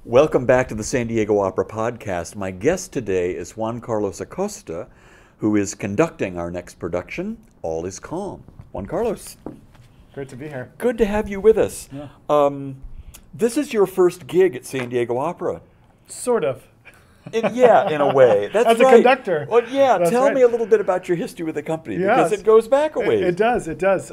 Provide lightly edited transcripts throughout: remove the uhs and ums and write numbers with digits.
Welcome back to the San Diego Opera Podcast. My guest today is Juan Carlos Acosta, who is conducting our next production, All Is Calm. Juan Carlos. Great to be here. Good to have you with us. Yeah. This is your first gig at San Diego Opera. Sort of. Yeah, in a way. That's As right. a conductor. Well, yeah, That's tell right. me a little bit about your history with the company, because Yes. it goes back a ways. It does.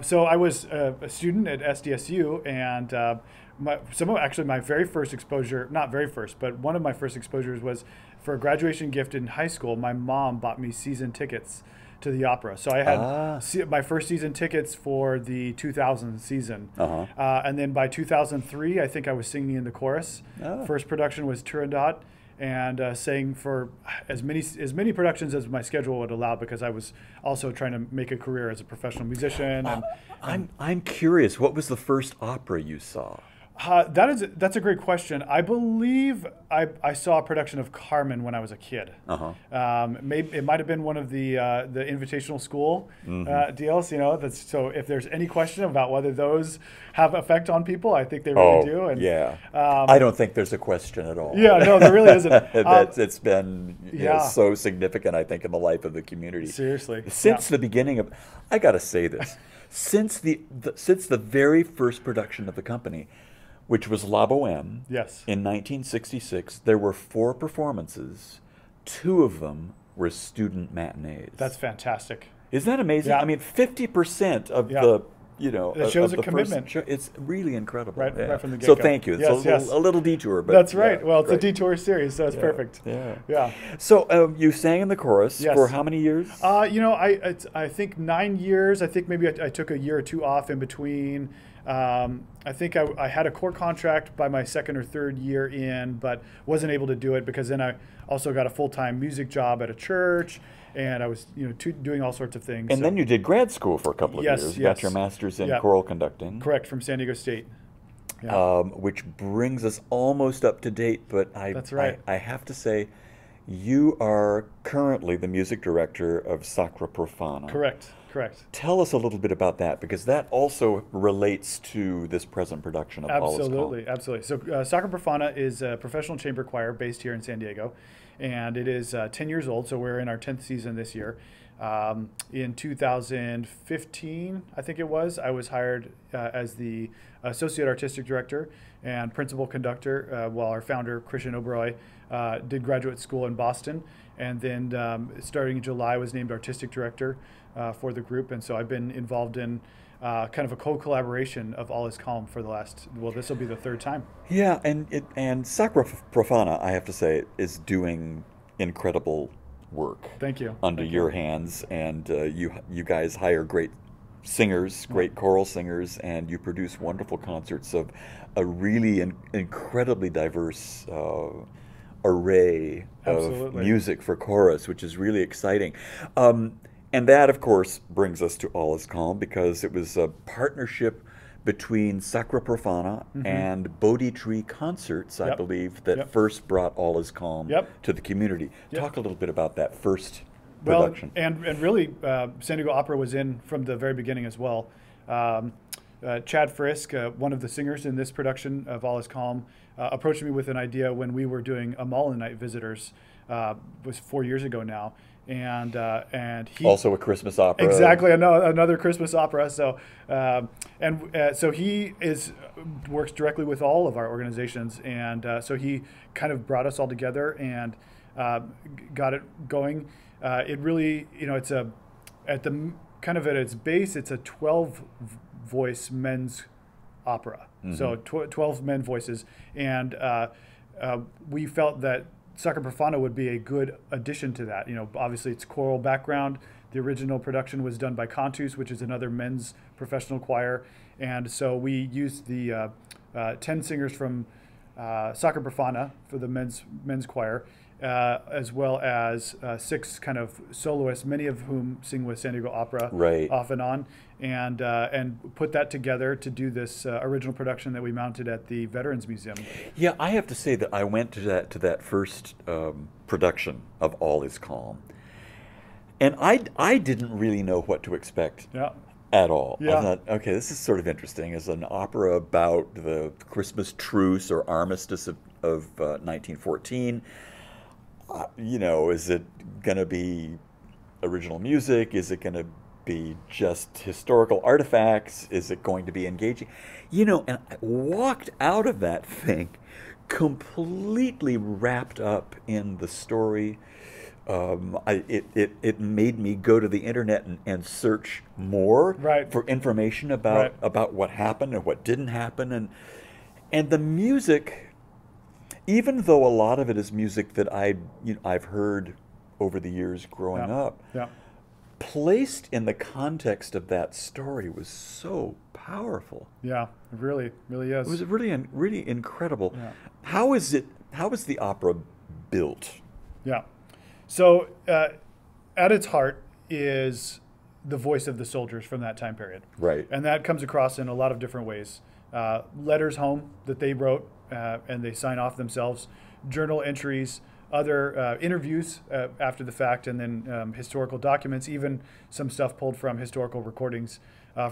So I was a student at SDSU, and my very first exposure, not very first, but one of my first exposures was for a graduation gift in high school. My mom bought me season tickets to the opera. So I had my first season tickets for the 2000 season. And then by 2003, I think I was singing in the chorus. First production was Turandot, and sang for as many productions as my schedule would allow, because I was also trying to make a career as a professional musician. I'm curious, what was the first opera you saw? That's a great question. I believe I saw a production of Carmen when I was a kid. Maybe it might have been one of the invitational school deals. So if there's any question about whether those have effect on people, I think they really do. And, I don't think there's a question at all. Yeah, no, there really isn't. It's been so significant, I think, in the life of the community. Seriously, since the beginning of, I got to say this, since the very first production of the company, which was La Boheme, in 1966, there were 4 performances. 2 of them were student matinees. That's fantastic. Isn't that amazing? Yeah. I mean, 50% of it shows a commitment. It's really incredible. Right from the get-go. So thank you. It's a little detour, but that's right. Well, it's a detour series, so it's perfect. Yeah. So you sang in the chorus for how many years? I think 9 years. I think maybe I took a year or 2 off in between. I think I had a core contract by my 2nd or 3rd year in, but wasn't able to do it because then I also got a full-time music job at a church, and I was doing all sorts of things. And then you did grad school for a couple of years. You got your master's in choral conducting. Correct, from San Diego State. Which brings us almost up to date, but That's right. I have to say, you are currently the music director of Sacra Profana. Correct. Tell us a little bit about that, because that also relates to this present production of All Is Calm. Absolutely. So Sacra Profana is a professional chamber choir based here in San Diego, and it is 10 years old, so we're in our 10th season this year. In 2015, I think it was, I was hired as the Associate Artistic Director and Principal Conductor, while our founder, Christian Oberoi, did graduate school in Boston. And then starting in July, was named Artistic Director for the group. And so I've been involved in kind of a co-collaboration of All Is Calm for the last, this will be the 3rd time. Yeah, and Sacra Profana, I have to say, is doing incredible work. Thank you. Under your hands, and you guys hire great singers, great choral singers, and you produce wonderful concerts of a really incredibly diverse array of music for chorus, which is really exciting. And that, of course, brings us to All Is Calm, because it was a partnership between Sacra Profana and Bodhi Tree Concerts, I believe, that first brought All Is Calm to the community. Talk a little bit about that first production. Well, and really, San Diego Opera was in from the very beginning as well. Chad Frisk, one of the singers in this production of All Is Calm, approached me with an idea when we were doing a Mullen Night Visitors, was 4 years ago now. And he also a Christmas opera. Exactly, another Christmas opera. So so he works directly with all of our organizations, and so he kind of brought us all together and got it going. It really, it's at its base, it's a 12-voice men's opera. So 12 men voices, and we felt that Sacra Profana would be a good addition to that. Obviously it's choral background. The original production was done by Cantus, which is another men's professional choir. And so we used the 10 singers from Sacra Profana for the men's choir, as well as 6 kind of soloists, many of whom sing with San Diego Opera off and on, and put that together to do this original production that we mounted at the Veterans Museum. Yeah, I have to say that I went to that first production of All Is Calm, and I didn't really know what to expect. Yeah. At all. I Yeah. thought, okay, this is sort of interesting. It's an opera about the Christmas truce or armistice of 1914. Is it going to be original music? Is it going to be just historical artifacts? Is it going to be engaging? And I walked out of that thing completely wrapped up in the story. It made me go to the internet and search more Right. for information Right. about what happened and what didn't happen, and the music, even though a lot of it is music that I've heard over the years growing Yeah. up, Yeah. placed in the context of that story was so powerful. Yeah. It really, really It was is. really incredible. Yeah. How is it? How is the opera built? Yeah. So, at its heart is the voice of the soldiers from that time period. Right. And that comes across in a lot of different ways. Letters home that they wrote and they sign off themselves, journal entries, other interviews after the fact, and then historical documents, even some stuff pulled from historical recordings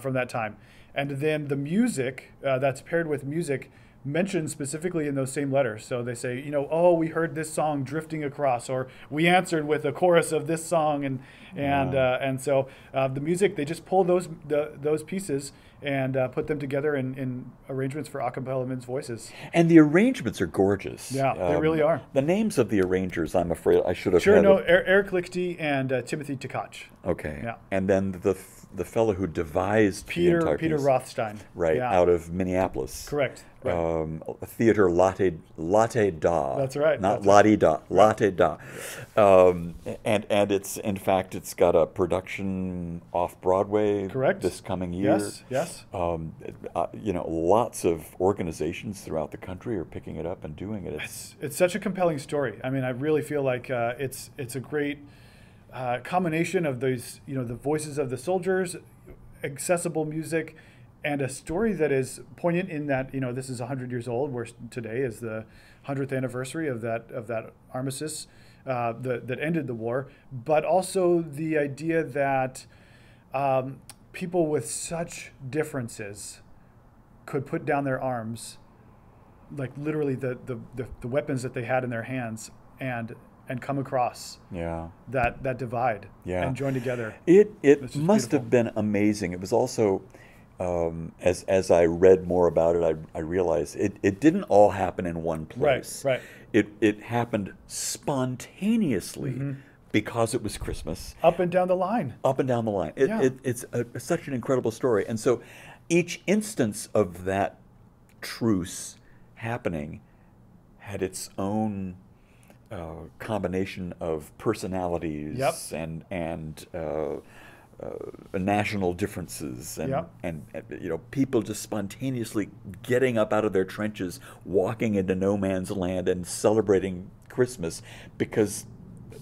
from that time. And then the music that's paired with music mentioned specifically in those same letters. So they say, oh, we heard this song drifting across, or we answered with a chorus of this song, and so the music, they just pull those pieces and put them together in arrangements for a cappella men's voices. And the arrangements are gorgeous. Yeah, they really are. The names of the arrangers, I'm afraid I should have Sure, had no, it. Eric Lichty and Timothy Tkach. Okay. Yeah. And then the fellow who devised the entire Peter piece, Rothstein. right, Yeah. out of Minneapolis. Correct. Right. Theater Latte Da. That's right. Not That's Latte Da. Latte Da. And it's got a production off Broadway. Correct. This coming year. Yes. Yes. Lots of organizations throughout the country are picking it up and doing it. It's such a compelling story. I mean, I really feel like it's a great combination of those, the voices of the soldiers, accessible music, and a story that is poignant in that, this is 100 years old, where today is the 100th anniversary of that armistice that ended the war, but also the idea that people with such differences could put down their arms, like literally the weapons that they had in their hands, and come across that divide and join together. It must have been amazing. It was also, as I read more about it, I realized it didn't all happen in one place. Right. It happened spontaneously because it was Christmas. Up and down the line. Up and down the line. It's such an incredible story. And so each instance of that truce happening had its own combination of personalities and national differences and people just spontaneously getting up out of their trenches, walking into no man's land and celebrating Christmas because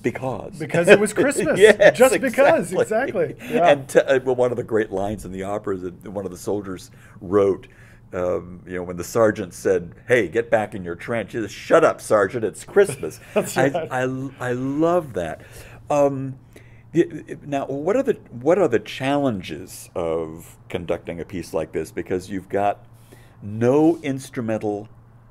it was Christmas. Yes, just because, exactly. Yeah. And one of the great lines in the opera that one of the soldiers wrote, when the sergeant said, "Hey, get back in your trench," he said, "Shut up, sergeant, it's Christmas." That's right. I love that. Now, what are the challenges of conducting a piece like this? Because you've got no instrumental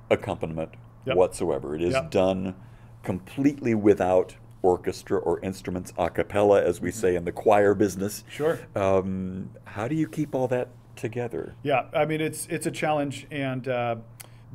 accompaniment whatsoever. It is done completely without orchestra or instruments, a cappella, as we say in the choir business. Sure. How do you keep all that together? Yeah, I mean it's a challenge, and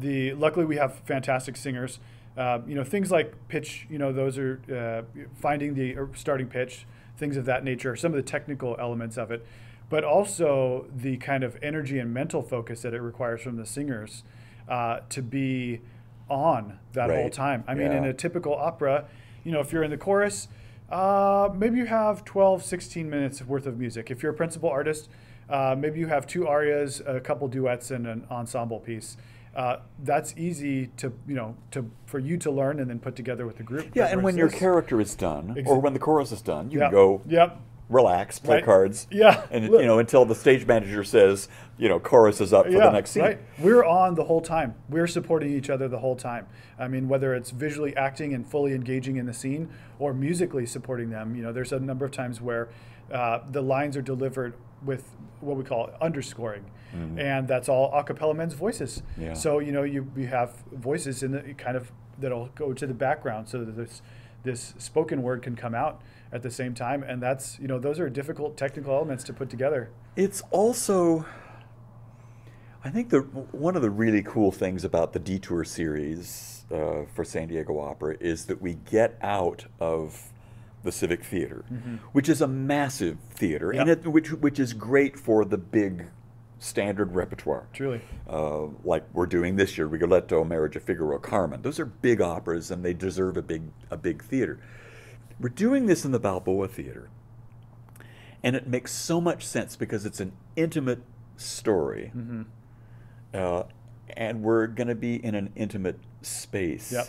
luckily we have fantastic singers. Things like pitch. Those are finding the starting pitch, things of that nature. Some of the technical elements of it, but also the kind of energy and mental focus that it requires from the singers to be on that whole time. I mean, in a typical opera, if you're in the chorus, maybe you have 12, 16 minutes worth of music. If you're a principal artist, maybe you have 2 arias, a couple duets, and an ensemble piece. That's easy for you to learn and then put together with the group. Yeah, and when your character is done, or when the chorus is done, you can go relax, play Right. cards, Yeah. and Look. until the stage manager says, chorus is up for the next scene. Right. We're on the whole time. We're supporting each other the whole time. I mean, whether it's visually acting and fully engaging in the scene or musically supporting them, there's a number of times where the lines are delivered with what we call underscoring. And that's all a cappella men's voices. Yeah. So, we have voices in the kind of that'll go to the background so that this spoken word can come out at the same time. And that's, those are difficult technical elements to put together. It's also, I think one of the really cool things about the Detour series for San Diego Opera is that we get out of the Civic Theater, which is a massive theater, Yep. and which is great for the big standard repertoire. Truly. Like we're doing this year, Rigoletto, Marriage of Figaro, Carmen. Those are big operas, and they deserve a big theater. We're doing this in the Balboa Theater, and it makes so much sense because it's an intimate story, and we're going to be in an intimate space. Yep.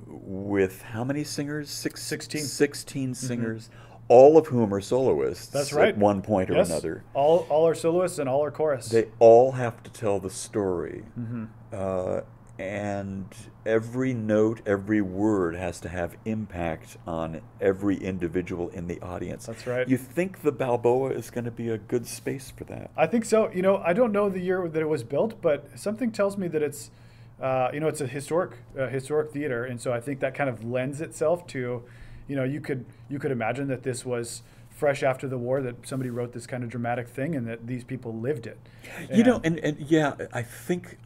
With how many singers? 16. 16 singers, all of whom are soloists. That's right. At one point or Yes. another. All are soloists and all are chorus. They all have to tell the story. And every note, every word has to have impact on every individual in the audience. That's right. You think the Balboa is going to be a good space for that? I think so. I don't know the year that it was built, but something tells me that it's, it's a historic theater, and so I think that kind of lends itself to, you could imagine that this was fresh after the war, that somebody wrote this kind of dramatic thing, and that these people lived it. And yeah, I think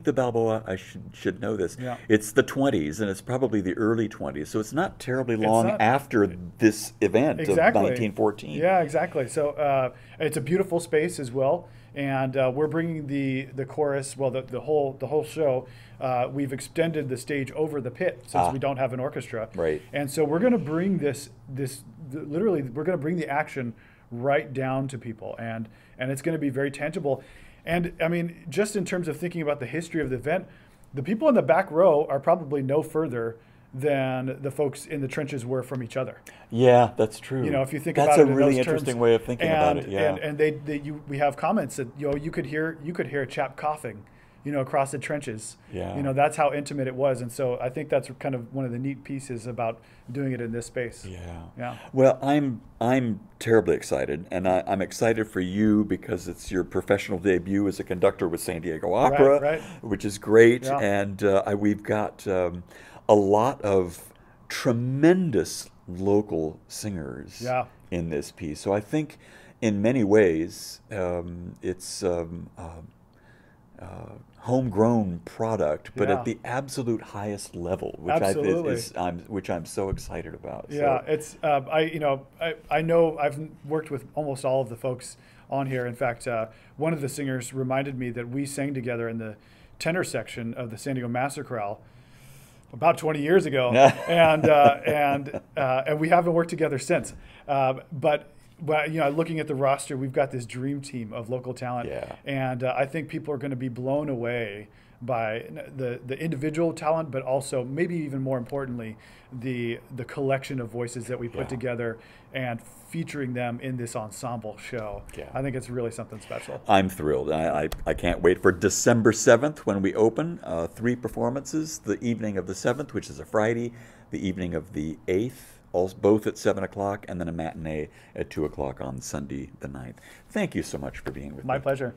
the Balboa, I should know this. Yeah. It's the 20s, and it's probably the early 20s, so it's not terribly long not- after this event of Exactly. 1914. Yeah, exactly. So it's a beautiful space as well, and we're bringing the chorus. Well, the whole show. We've extended the stage over the pit since we don't have an orchestra. Right. And so we're going to bring literally, we're going to bring the action right down to people, and it's going to be very tangible. And I mean, just in terms of thinking about the history of the event, the people in the back row are probably no further than the folks in the trenches were from each other. Yeah, that's true. If you think that's about it a in really those interesting terms. way of thinking about it. Yeah. And we have comments that you could hear a chap coughing, across the trenches. Yeah. That's how intimate it was, and so I think that's kind of one of the neat pieces about doing it in this space. Yeah. Yeah. Well, I'm terribly excited, and I'm excited for you because it's your professional debut as a conductor with San Diego Opera, Right. which is great, Yeah. and we've got a lot of tremendous local singers Yeah. in this piece. So I think, in many ways, it's homegrown product, but Yeah. at the absolute highest level, which Absolutely. which I'm so excited about. Yeah, So, it's I know I've worked with almost all of the folks on here. In fact, one of the singers reminded me that we sang together in the tenor section of the San Diego Master Chorale about 20 years ago, and we haven't worked together since. But looking at the roster, we've got this dream team of local talent, Yeah. and I think people are going to be blown away by the individual talent, but also maybe even more importantly, the collection of voices that we put Yeah. together and featuring them in this ensemble show. Yeah. I think it's really something special. I'm thrilled. I can't wait for December 7th when we open. 3 performances, the evening of the 7th, which is a Friday, the evening of the 8th, both at 7 o'clock, and then a matinee at 2 o'clock on Sunday the 9th. Thank you so much for being with me. My pleasure.